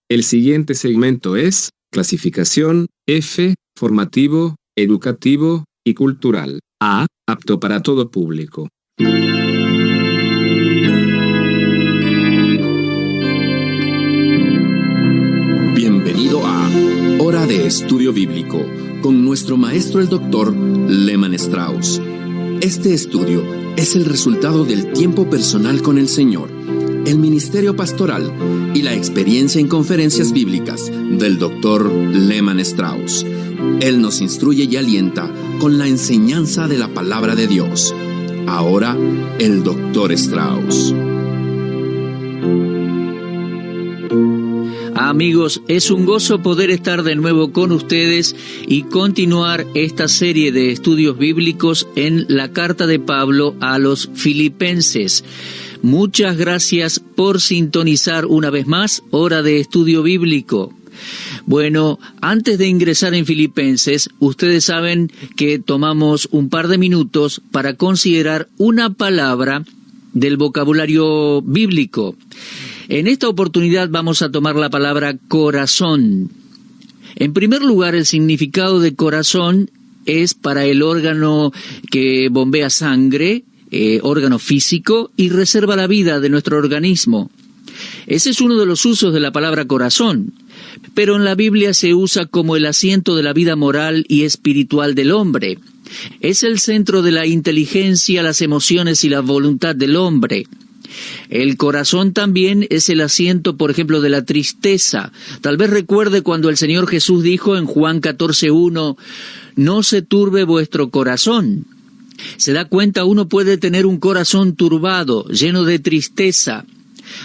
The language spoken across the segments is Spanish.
El siguiente segmento es clasificación F, formativo, educativo y cultural. A, apto para todo público. Bienvenido a Hora de Estudio Bíblico con nuestro maestro el Dr. Lehman Strauss. Este estudio es el resultado del tiempo personal con el Señor, el ministerio pastoral y la experiencia en conferencias bíblicas del Dr. Lehman Strauss. Él nos instruye y alienta con la enseñanza de la palabra de Dios. Ahora, el Dr. Strauss. Amigos, es un gozo poder estar de nuevo con ustedes y continuar esta serie de estudios bíblicos en la carta de Pablo a los Filipenses. Muchas gracias por sintonizar una vez más Hora de Estudio Bíblico. Bueno, antes de ingresar en Filipenses, ustedes saben que tomamos un par de minutos para considerar una palabra del vocabulario bíblico. En esta oportunidad vamos a tomar la palabra corazón. En primer lugar, el significado de corazón es para el órgano que bombea sangre, órgano físico, y reserva la vida de nuestro organismo. Ese es uno de los usos de la palabra corazón, pero en la Biblia se usa como el asiento de la vida moral y espiritual del hombre. Es el centro de la inteligencia, las emociones y la voluntad del hombre. El corazón también es el asiento, por ejemplo, de la tristeza. Tal vez recuerde cuando el Señor Jesús dijo en Juan 14:1, «No se turbe vuestro corazón». Se da cuenta, uno puede tener un corazón turbado, lleno de tristeza.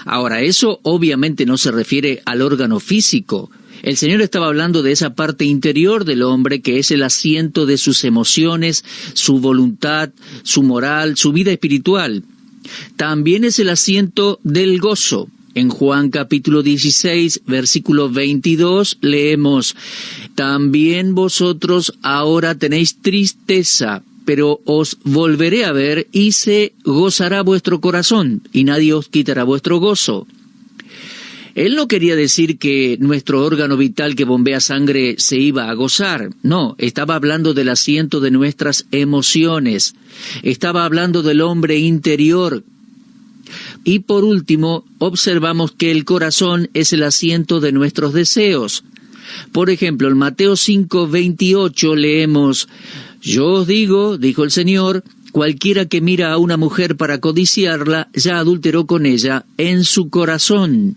Ahora, eso obviamente no se refiere al órgano físico. El Señor estaba hablando de esa parte interior del hombre que es el asiento de sus emociones, su voluntad, su moral, su vida espiritual. También es el asiento del gozo. En Juan capítulo 16, versículo 22, leemos, «También vosotros ahora tenéis tristeza, pero os volveré a ver y se gozará vuestro corazón, y nadie os quitará vuestro gozo». Él no quería decir que nuestro órgano vital que bombea sangre se iba a gozar. No, estaba hablando del asiento de nuestras emociones. Estaba hablando del hombre interior. Y por último, observamos que el corazón es el asiento de nuestros deseos. Por ejemplo, en Mateo 5:28 leemos, «Yo os digo, dijo el Señor, cualquiera que mira a una mujer para codiciarla, ya adulteró con ella en su corazón».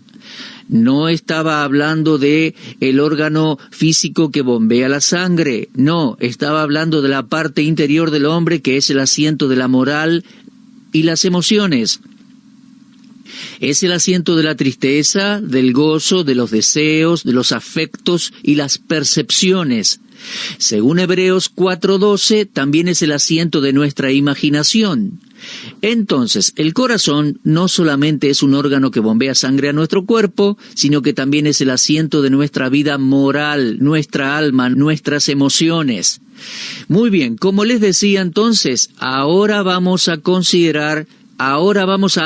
No estaba hablando de el órgano físico que bombea la sangre. No, estaba hablando de la parte interior del hombre que es el asiento de la moral y las emociones. Es el asiento de la tristeza, del gozo, de los deseos, de los afectos y las percepciones. Según Hebreos 4:12, también es el asiento de nuestra imaginación. Entonces, el corazón no solamente es un órgano que bombea sangre a nuestro cuerpo, sino que también es el asiento de nuestra vida moral, nuestra alma, nuestras emociones. Muy bien, como les decía entonces, ahora vamos a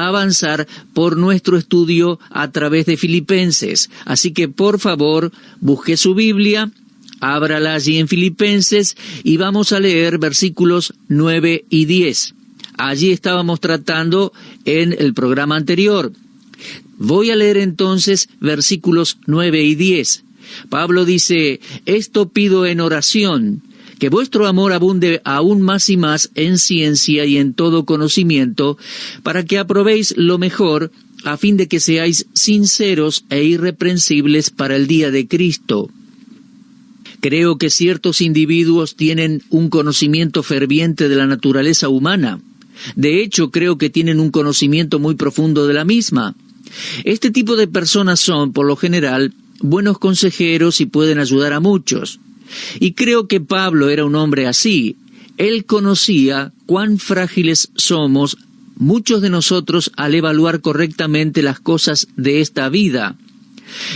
avanzar por nuestro estudio a través de Filipenses. Así que, por favor, busque su Biblia, ábrala allí en Filipenses y vamos a leer versículos 9 y 10. Allí estábamos tratando en el programa anterior. Voy a leer entonces versículos 9 y 10. Pablo dice, «Esto pido en oración, que vuestro amor abunde aún más y más en ciencia y en todo conocimiento, para que aprobéis lo mejor, a fin de que seáis sinceros e irreprensibles para el día de Cristo». Creo que ciertos individuos tienen un conocimiento ferviente de la naturaleza humana. De hecho, creo que tienen un conocimiento muy profundo de la misma. Este tipo de personas son, por lo general, buenos consejeros y pueden ayudar a muchos. Y creo que Pablo era un hombre así. Él conocía cuán frágiles somos muchos de nosotros al evaluar correctamente las cosas de esta vida.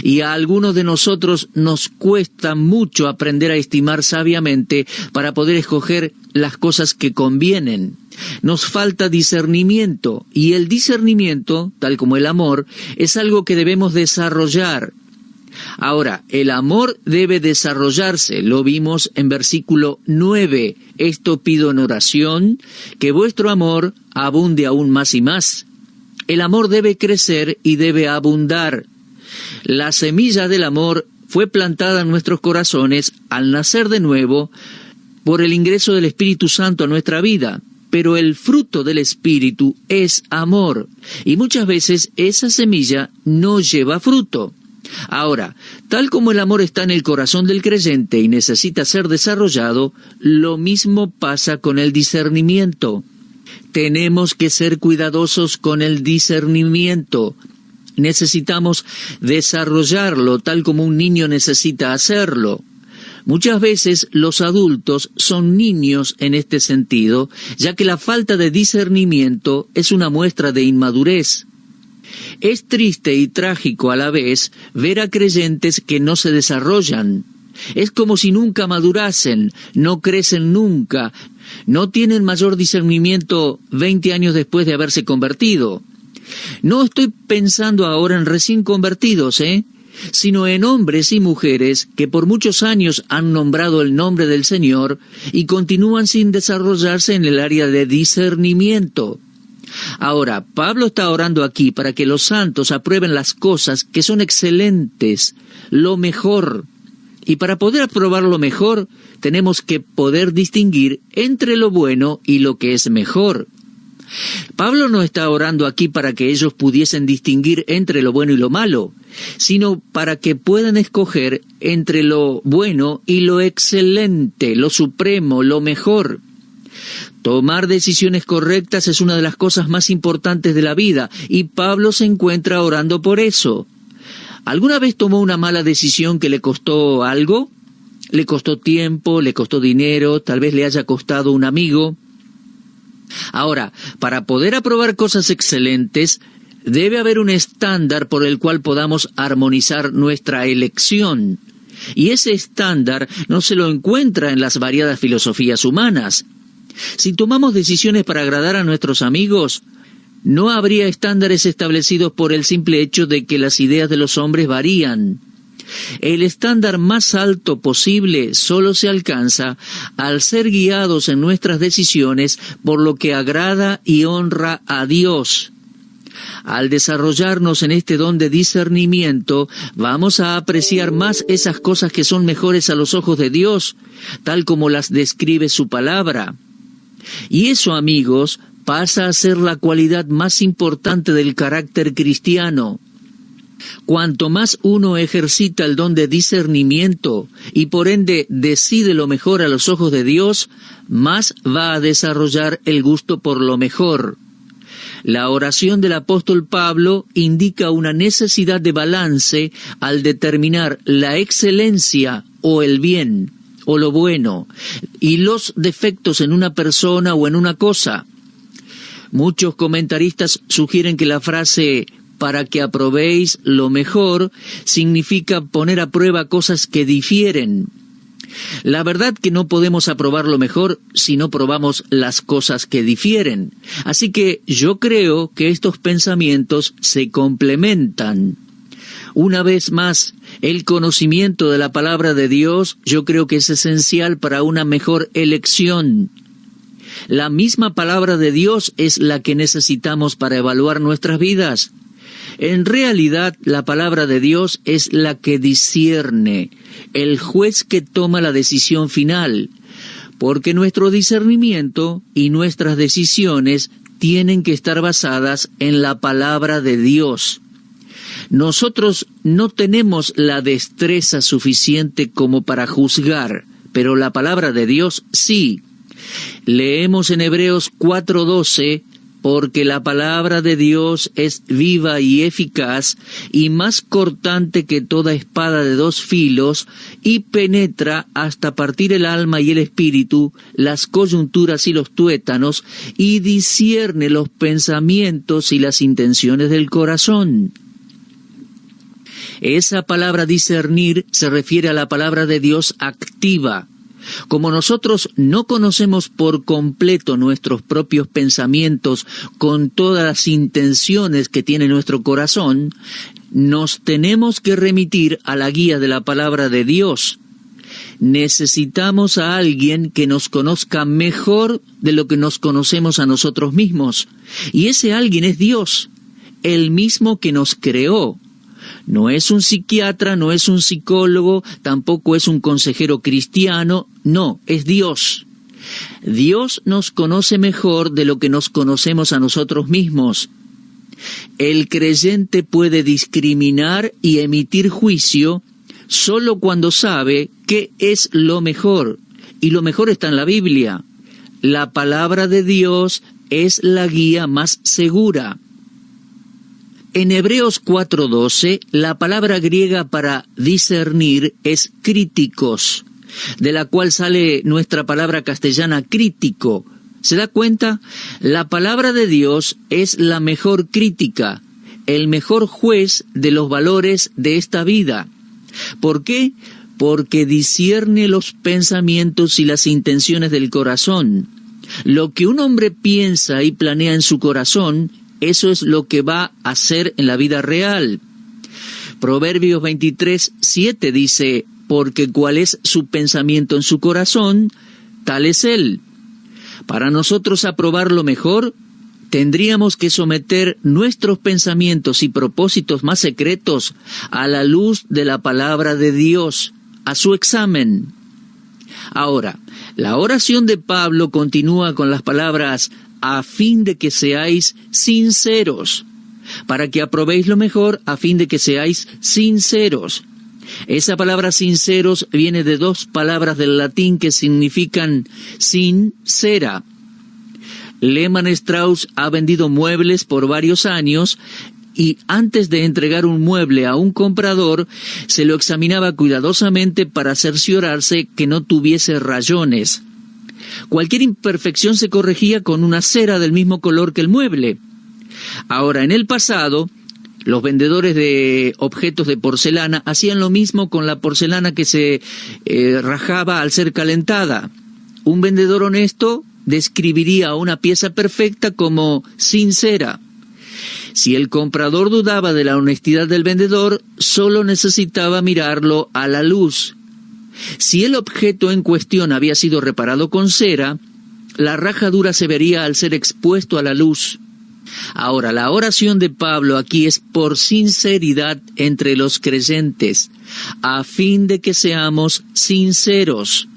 Y a algunos de nosotros nos cuesta mucho aprender a estimar sabiamente para poder escoger las cosas que convienen. Nos falta discernimiento, y el discernimiento, tal como el amor, es algo que debemos desarrollar. Ahora, el amor debe desarrollarse, lo vimos en versículo 9. Esto pido en oración, que vuestro amor abunde aún más y más. El amor debe crecer y debe abundar. La semilla del amor fue plantada en nuestros corazones al nacer de nuevo por el ingreso del Espíritu Santo a nuestra vida. Pero el fruto del Espíritu es amor, y muchas veces esa semilla no lleva fruto. Ahora, tal como el amor está en el corazón del creyente y necesita ser desarrollado, lo mismo pasa con el discernimiento. Tenemos que ser cuidadosos con el discernimiento. Necesitamos desarrollarlo tal como un niño necesita hacerlo. Muchas veces los adultos son niños en este sentido, ya que la falta de discernimiento es una muestra de inmadurez. Es triste y trágico a la vez ver a creyentes que no se desarrollan. Es como si nunca madurasen, no crecen nunca, no tienen mayor discernimiento 20 años después de haberse convertido. No estoy pensando ahora en recién convertidos, sino en hombres y mujeres que por muchos años han nombrado el nombre del Señor y continúan sin desarrollarse en el área de discernimiento. Ahora, Pablo está orando aquí para que los santos aprueben las cosas que son excelentes, lo mejor. Y para poder aprobar lo mejor, tenemos que poder distinguir entre lo bueno y lo que es mejor. Pablo no está orando aquí para que ellos pudiesen distinguir entre lo bueno y lo malo, sino para que puedan escoger entre lo bueno y lo excelente, lo supremo, lo mejor. Tomar decisiones correctas es una de las cosas más importantes de la vida, y Pablo se encuentra orando por eso. ¿Alguna vez tomó una mala decisión que le costó algo? ¿Le costó tiempo, le costó dinero, tal vez le haya costado un amigo? Ahora, para poder aprobar cosas excelentes, debe haber un estándar por el cual podamos armonizar nuestra elección. Y ese estándar no se lo encuentra en las variadas filosofías humanas. Si tomamos decisiones para agradar a nuestros amigos, no habría estándares establecidos por el simple hecho de que las ideas de los hombres varían. El estándar más alto posible solo se alcanza al ser guiados en nuestras decisiones por lo que agrada y honra a Dios. Al desarrollarnos en este don de discernimiento, vamos a apreciar más esas cosas que son mejores a los ojos de Dios, tal como las describe su palabra. Y eso, amigos, pasa a ser la cualidad más importante del carácter cristiano. Cuanto más uno ejercita el don de discernimiento y por ende decide lo mejor a los ojos de Dios, más va a desarrollar el gusto por lo mejor. La oración del apóstol Pablo indica una necesidad de balance al determinar la excelencia o el bien o lo bueno y los defectos en una persona o en una cosa. Muchos comentaristas sugieren que la frase «para que aprobéis lo mejor» significa poner a prueba cosas que difieren. La verdad que no podemos aprobar lo mejor si no probamos las cosas que difieren. Así que yo creo que estos pensamientos se complementan. Una vez más, el conocimiento de la palabra de Dios yo creo que es esencial para una mejor elección. La misma palabra de Dios es la que necesitamos para evaluar nuestras vidas. En realidad, la palabra de Dios es la que discierne, el juez que toma la decisión final, porque nuestro discernimiento y nuestras decisiones tienen que estar basadas en la palabra de Dios. Nosotros no tenemos la destreza suficiente como para juzgar, pero la palabra de Dios sí. Leemos en Hebreos 4:12, porque la palabra de Dios es viva y eficaz, y más cortante que toda espada de 2 filos, y penetra hasta partir el alma y el espíritu, las coyunturas y los tuétanos, y discierne los pensamientos y las intenciones del corazón. Esa palabra discernir se refiere a la palabra de Dios activa. Como nosotros no conocemos por completo nuestros propios pensamientos con todas las intenciones que tiene nuestro corazón, nos tenemos que remitir a la guía de la palabra de Dios. Necesitamos a alguien que nos conozca mejor de lo que nos conocemos a nosotros mismos. Y ese alguien es Dios, el mismo que nos creó. No es un psiquiatra, no es un psicólogo, tampoco es un consejero cristiano, no, es Dios. Dios nos conoce mejor de lo que nos conocemos a nosotros mismos. El creyente puede discriminar y emitir juicio solo cuando sabe qué es lo mejor, y lo mejor está en la Biblia. La palabra de Dios es la guía más segura. En Hebreos 4:12, la palabra griega para discernir es críticos, de la cual sale nuestra palabra castellana crítico. ¿Se da cuenta? La palabra de Dios es la mejor crítica, el mejor juez de los valores de esta vida. ¿Por qué? Porque discierne los pensamientos y las intenciones del corazón. Lo que un hombre piensa y planea en su corazón, eso es lo que va a hacer en la vida real. Proverbios 23:7 dice, porque cuál es su pensamiento en su corazón, tal es él. Para nosotros aprobar lo mejor, tendríamos que someter nuestros pensamientos y propósitos más secretos a la luz de la palabra de Dios, a su examen. Ahora, la oración de Pablo continúa con las palabras, a fin de que seáis sinceros, para que aprobéis lo mejor, a fin de que seáis sinceros. Esa palabra sinceros viene de dos palabras del latín que significan sincera. Lehmann Strauss ha vendido muebles por varios años y antes de entregar un mueble a un comprador, se lo examinaba cuidadosamente para cerciorarse que no tuviese rayones. Cualquier imperfección se corregía con una cera del mismo color que el mueble. Ahora, en el pasado, los vendedores de objetos de porcelana hacían lo mismo con la porcelana que se rajaba al ser calentada. Un vendedor honesto describiría una pieza perfecta como sincera. Si el comprador dudaba de la honestidad del vendedor, solo necesitaba mirarlo a la luz. Si el objeto en cuestión había sido reparado con cera, la rajadura se vería al ser expuesto a la luz. Ahora, la oración de Pablo aquí es por sinceridad entre los creyentes, a fin de que seamos sinceros.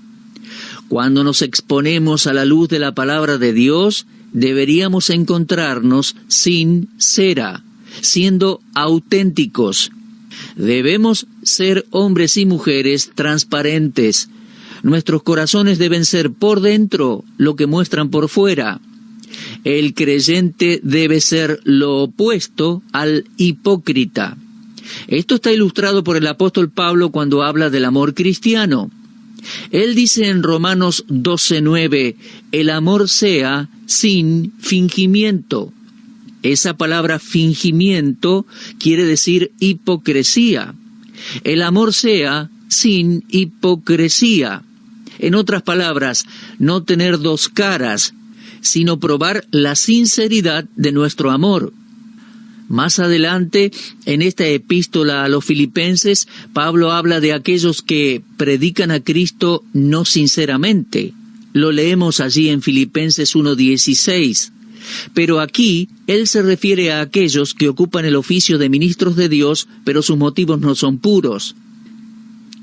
Cuando nos exponemos a la luz de la palabra de Dios, deberíamos encontrarnos sin cera, siendo auténticos. Debemos ser hombres y mujeres transparentes. Nuestros corazones deben ser por dentro lo que muestran por fuera. El creyente debe ser lo opuesto al hipócrita. Esto está ilustrado por el apóstol Pablo cuando habla del amor cristiano. Él dice en Romanos 12:9, el amor sea sin fingimiento. Esa palabra fingimiento quiere decir hipocresía. El amor sea sin hipocresía. En otras palabras, no tener dos caras, sino probar la sinceridad de nuestro amor. Más adelante, en esta epístola a los Filipenses, Pablo habla de aquellos que predican a Cristo no sinceramente. Lo leemos allí en Filipenses 1:16. Pero aquí, él se refiere a aquellos que ocupan el oficio de ministros de Dios, pero sus motivos no son puros.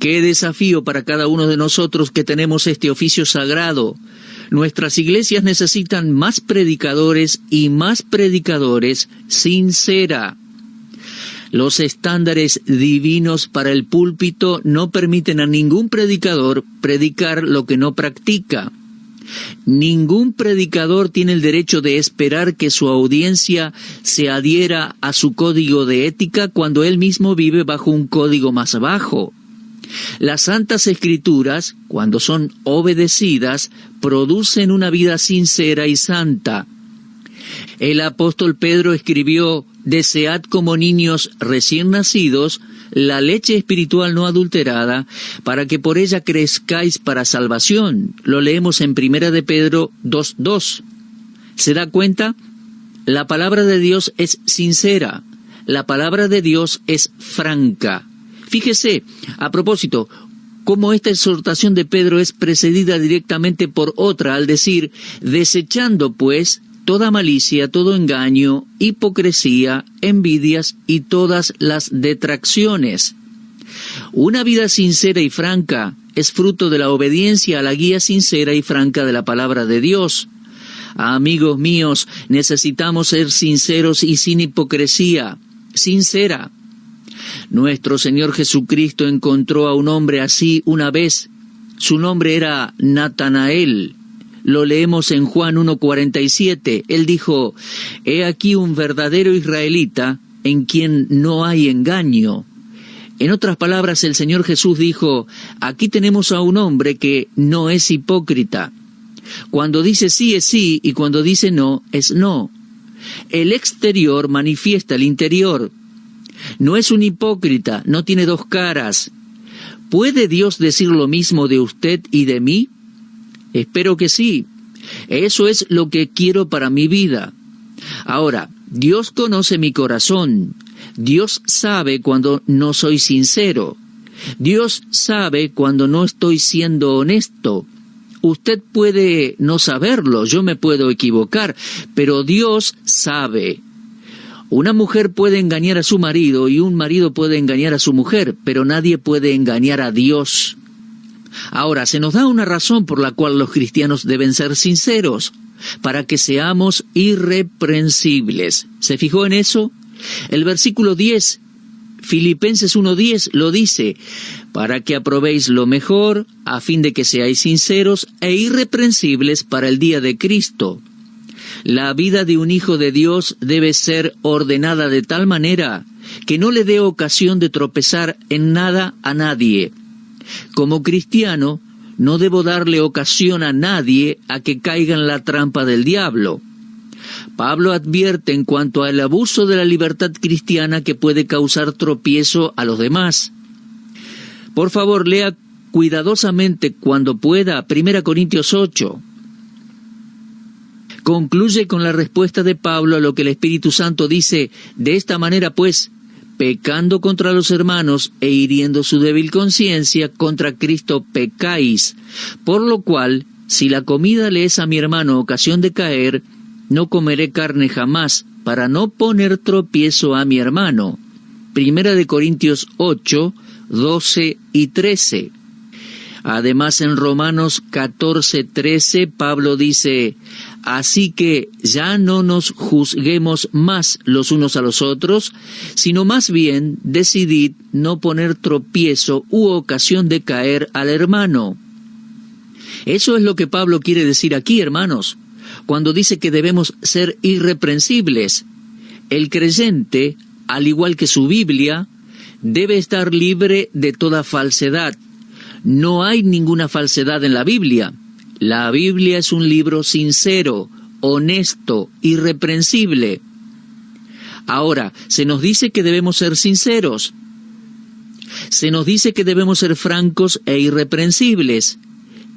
¡Qué desafío para cada uno de nosotros que tenemos este oficio sagrado! Nuestras iglesias necesitan más predicadores y más predicadores sin cera. Los estándares divinos para el púlpito no permiten a ningún predicador predicar lo que no practica. Ningún predicador tiene el derecho de esperar que su audiencia se adhiera a su código de ética cuando él mismo vive bajo un código más bajo. Las Santas Escrituras, cuando son obedecidas, producen una vida sincera y santa. El apóstol Pedro escribió, «Desead como niños recién nacidos la leche espiritual no adulterada, para que por ella crezcáis para salvación. Lo leemos en 1 de Pedro 2:2. ¿Se da cuenta? La palabra de Dios es sincera. La palabra de Dios es franca. Fíjese, a propósito, cómo esta exhortación de Pedro es precedida directamente por otra al decir, desechando pues toda malicia, todo engaño, hipocresía, envidias y todas las detracciones. Una vida sincera y franca es fruto de la obediencia a la guía sincera y franca de la palabra de Dios. Amigos míos, necesitamos ser sinceros y sin hipocresía, sincera. Nuestro Señor Jesucristo encontró a un hombre así una vez. Su nombre era Natanael. Lo leemos en Juan 1:47. Él dijo, «He aquí un verdadero israelita en quien no hay engaño». En otras palabras, el Señor Jesús dijo, «Aquí tenemos a un hombre que no es hipócrita. Cuando dice sí es sí y cuando dice no es no». El exterior manifiesta el interior. No es un hipócrita, no tiene dos caras. ¿Puede Dios decir lo mismo de usted y de mí? Espero que sí. Eso es lo que quiero para mi vida. Ahora, Dios conoce mi corazón. Dios sabe cuando no soy sincero. Dios sabe cuando no estoy siendo honesto. Usted puede no saberlo, yo me puedo equivocar, pero Dios sabe. Una mujer puede engañar a su marido y un marido puede engañar a su mujer, pero nadie puede engañar a Dios. Ahora, se nos da una razón por la cual los cristianos deben ser sinceros, para que seamos irreprensibles. ¿Se fijó en eso? El versículo 10, Filipenses 1:10, lo dice, para que aprobéis lo mejor, a fin de que seáis sinceros e irreprensibles para el día de Cristo. La vida de un hijo de Dios debe ser ordenada de tal manera que no le dé ocasión de tropezar en nada a nadie. Como cristiano, no debo darle ocasión a nadie a que caiga en la trampa del diablo. Pablo advierte en cuanto al abuso de la libertad cristiana que puede causar tropiezo a los demás. Por favor, lea cuidadosamente cuando pueda 1 Corintios 8. Concluye con la respuesta de Pablo a lo que el Espíritu Santo dice, de esta manera pues, pecando contra los hermanos e hiriendo su débil conciencia, contra Cristo pecáis. Por lo cual, si la comida le es a mi hermano ocasión de caer, no comeré carne jamás, para no poner tropiezo a mi hermano. 1 Corintios 8, 12 y 13. Además, en Romanos 14, 13, Pablo dice, así que ya no nos juzguemos más los unos a los otros, sino más bien decidid no poner tropiezo u ocasión de caer al hermano. Eso es lo que Pablo quiere decir aquí, hermanos, cuando dice que debemos ser irreprensibles. El creyente, al igual que su Biblia, debe estar libre de toda falsedad. No hay ninguna falsedad en la Biblia. La Biblia es un libro sincero, honesto, irreprensible. Ahora, se nos dice que debemos ser sinceros. Se nos dice que debemos ser francos e irreprensibles.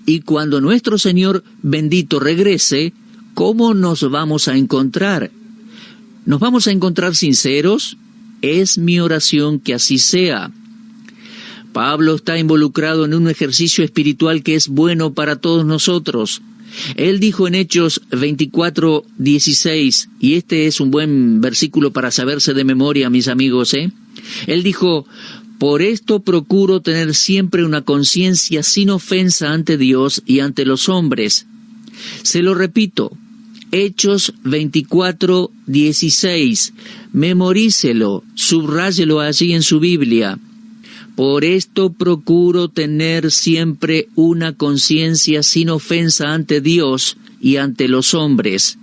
Y cuando nuestro Señor bendito regrese, ¿cómo nos vamos a encontrar? ¿Nos vamos a encontrar sinceros? Es mi oración que así sea. Pablo está involucrado en un ejercicio espiritual que es bueno para todos nosotros. Él dijo en Hechos 24, 16, y este es un buen versículo para saberse de memoria, mis amigos, Él dijo, por esto procuro tener siempre una conciencia sin ofensa ante Dios y ante los hombres. Se lo repito, Hechos 24, 16, memorícelo, subráyelo allí en su Biblia. Por esto procuro tener siempre una conciencia sin ofensa ante Dios y ante los hombres.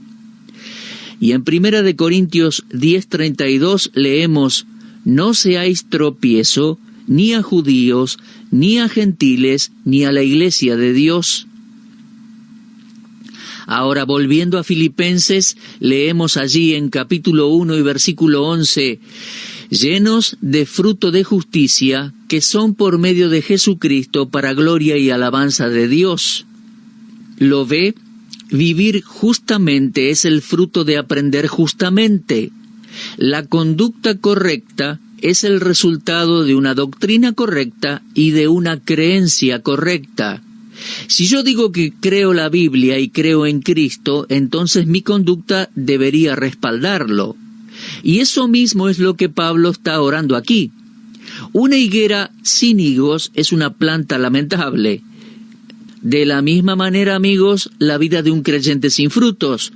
Y en 1 Corintios 10:32 leemos, no seáis tropiezo ni a judíos, ni a gentiles, ni a la iglesia de Dios. Ahora, volviendo a Filipenses, leemos allí en capítulo 1 y versículo 11, llenos de fruto de justicia, que son por medio de Jesucristo para gloria y alabanza de Dios. ¿Lo ve? Vivir justamente es el fruto de aprender justamente. La conducta correcta es el resultado de una doctrina correcta y de una creencia correcta. Si yo digo que creo la Biblia y creo en Cristo, entonces mi conducta debería respaldarlo. Y eso mismo es lo que Pablo está orando aquí. Una higuera sin higos es una planta lamentable. De la misma manera, amigos, la vida de un creyente sin frutos.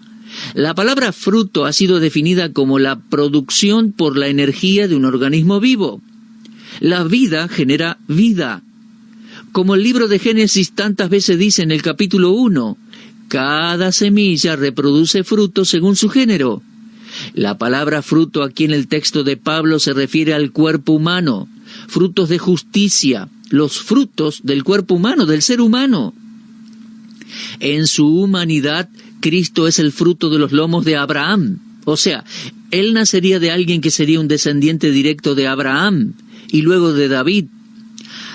La palabra fruto ha sido definida como la producción por la energía de un organismo vivo. La vida genera vida. Como el libro de Génesis tantas veces dice en el capítulo 1, cada semilla reproduce fruto según su género. La palabra fruto aquí en el texto de Pablo se refiere al cuerpo humano, frutos de justicia, los frutos del cuerpo humano, del ser humano. En su humanidad, Cristo es el fruto de los lomos de Abraham. O sea, él nacería de alguien que sería un descendiente directo de Abraham y luego de David.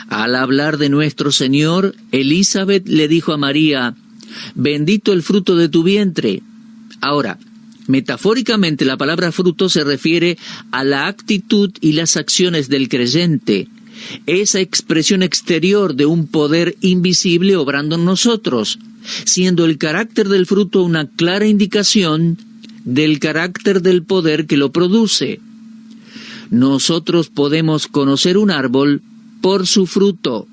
Al hablar de nuestro Señor, Elizabeth le dijo a María, «Bendito el fruto de tu vientre». Ahora, metafóricamente la palabra fruto se refiere a la actitud y las acciones del creyente, esa expresión exterior de un poder invisible obrando en nosotros, siendo el carácter del fruto una clara indicación del carácter del poder que lo produce. Nosotros podemos conocer un árbol por su fruto.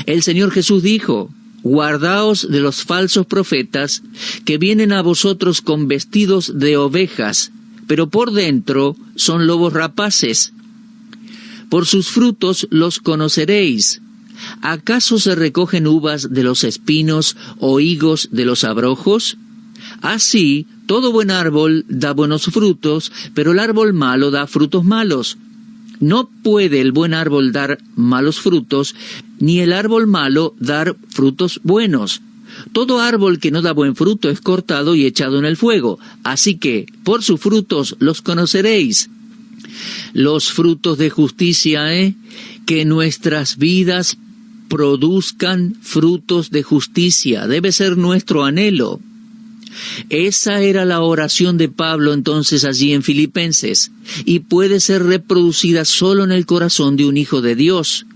El Señor Jesús dijo, «Guardaos de los falsos profetas que vienen a vosotros con vestidos de ovejas, pero por dentro son lobos rapaces. Por sus frutos los conoceréis. ¿Acaso se recogen uvas de los espinos o higos de los abrojos? Así, todo buen árbol da buenos frutos, pero el árbol malo da frutos malos. No puede el buen árbol dar malos frutos, ni el árbol malo dar frutos buenos. Todo árbol que no da buen fruto es cortado y echado en el fuego. Así que, por sus frutos los conoceréis». Los frutos de justicia, que nuestras vidas produzcan frutos de justicia, debe ser nuestro anhelo. Esa era la oración de Pablo entonces allí en Filipenses, y puede ser reproducida solo en el corazón de un hijo de Dios.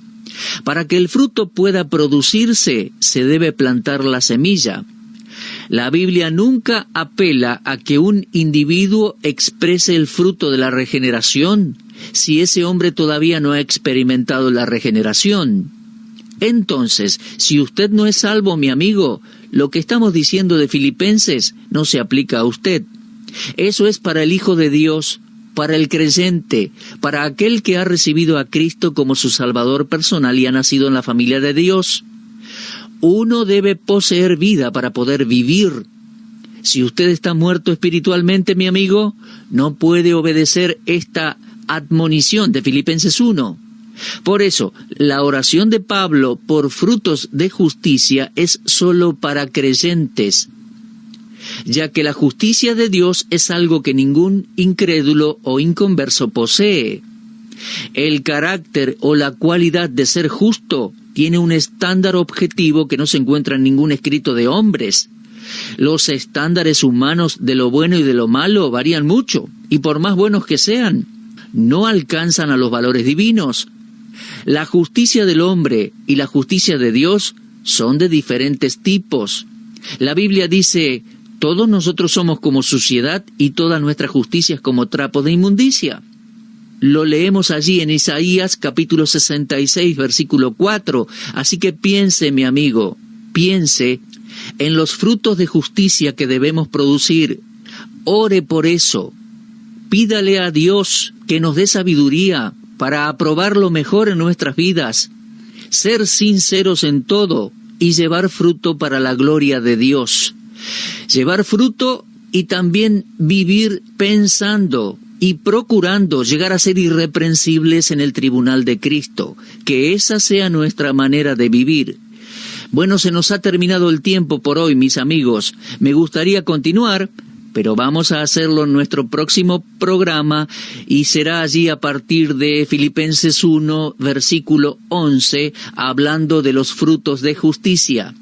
Para que el fruto pueda producirse, se debe plantar la semilla. La Biblia nunca apela a que un individuo exprese el fruto de la regeneración, si ese hombre todavía no ha experimentado la regeneración. Entonces, si usted no es salvo, mi amigo, lo que estamos diciendo de Filipenses no se aplica a usted. Eso es para el Hijo de Dios, para el creyente, para aquel que ha recibido a Cristo como su Salvador personal y ha nacido en la familia de Dios. Uno debe poseer vida para poder vivir. Si usted está muerto espiritualmente, mi amigo, no puede obedecer esta admonición de Filipenses 1. Por eso, la oración de Pablo por frutos de justicia es solo para creyentes, ya que la justicia de Dios es algo que ningún incrédulo o inconverso posee. El carácter o la cualidad de ser justo tiene un estándar objetivo que no se encuentra en ningún escrito de hombres. Los estándares humanos de lo bueno y de lo malo varían mucho, y por más buenos que sean, no alcanzan a los valores divinos. La justicia del hombre y la justicia de Dios son de diferentes tipos. La Biblia dice, todos nosotros somos como suciedad y toda nuestra justicia es como trapo de inmundicia. Lo leemos allí en Isaías capítulo 66, versículo 4. Así que piense, mi amigo, piense en los frutos de justicia que debemos producir. Ore por eso. Pídale a Dios que nos dé sabiduría para aprobar lo mejor en nuestras vidas, ser sinceros en todo y llevar fruto para la gloria de Dios. Llevar fruto y también vivir pensando y procurando llegar a ser irreprensibles en el tribunal de Cristo. Que esa sea nuestra manera de vivir. Bueno, se nos ha terminado el tiempo por hoy, mis amigos. Me gustaría continuar, pero vamos a hacerlo en nuestro próximo programa y será allí a partir de Filipenses 1, versículo 11, hablando de los frutos de justicia.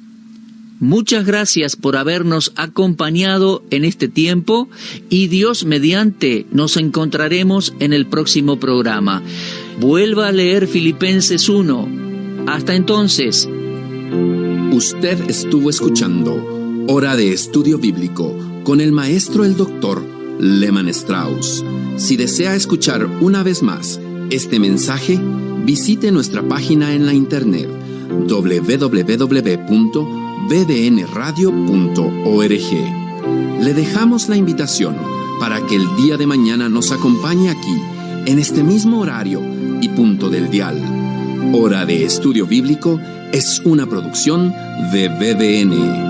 Muchas gracias por habernos acompañado en este tiempo y Dios mediante nos encontraremos en el próximo programa. Vuelva a leer Filipenses 1. Hasta entonces. Usted estuvo escuchando Hora de Estudio Bíblico con el maestro el doctor Lehman Strauss. Si desea escuchar una vez más este mensaje, visite nuestra página en la internet www.bbnradio.org. Le dejamos la invitación para que el día de mañana nos acompañe aquí, en este mismo horario y punto del dial. Hora de Estudio Bíblico es una producción de BBN.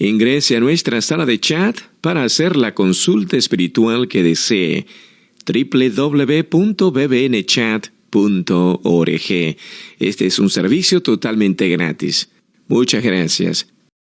Ingrese a nuestra sala de chat para hacer la consulta espiritual que desee. www.bbnchat.org. Este es un servicio totalmente gratis. Muchas gracias.